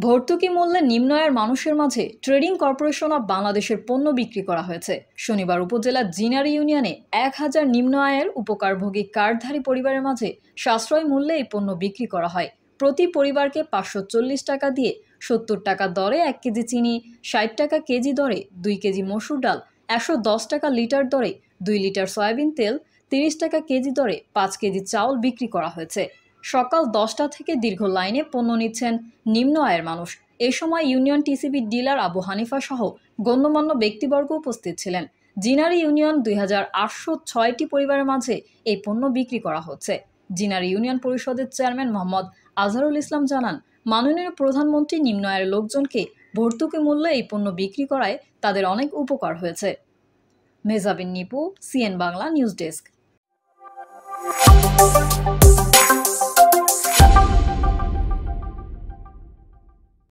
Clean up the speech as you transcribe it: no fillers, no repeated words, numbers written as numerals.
ভর্তুকি মূল্যে নিম্ন আয়ের মানুষের মাঝে ট্রেডিং কর্পোরেশন অব বাংলাদেশের পণ্য বিক্রি করা হয়েছে। শনিবার উপজেলার জিনারি ইউনিয়নে 1000 নিম্ন আয়ের উপকারভোগী কার্ডধারী পরিবারের মাঝে সাশ্রয় মূল্যে এই পণ্য বিক্রি করা হয়। প্রতি পরিবারকে 540 টাকা দিয়ে 70 টাকা দরে 1 কেজি চিনি, 60 টাকা কেজি দরে 2 কেজি মসুর ডাল, 110 টাকা লিটার দরে 2 লিটার সয়াবিন তেল, 30 টাকা কেজি দরে 5 কেজি চাউল বিক্রি করা হয়েছে। সকাল 10টা থেকে দীর্ঘ লাইনে পণ্য নিচ্ছেন নিম্ন আয়ের মানুষ। এ সময় union TCB dealer Abu Hanifa সহ গণ্যমান্য ব্যক্তিবর্গ উপস্থিত ছিলেন। জিনারি ইউনিয়ন 2806টি পরিবারের মাঝে এই পণ্য বিক্রি করা হচ্ছে। জিনারি ইউনিয়ন পরিষদের চেয়ারম্যান মোহাম্মদ আজহারুল ইসলাম জানান, মাননীয় প্রধানমন্ত্রী নিম্ন আয়ের লোকজনকে ভর্তুকি মূল্যে এই পণ্য বিক্রি করায় তাদের অনেক উপকার হয়েছে। Mejabin Nipu, CN Bangla news desk.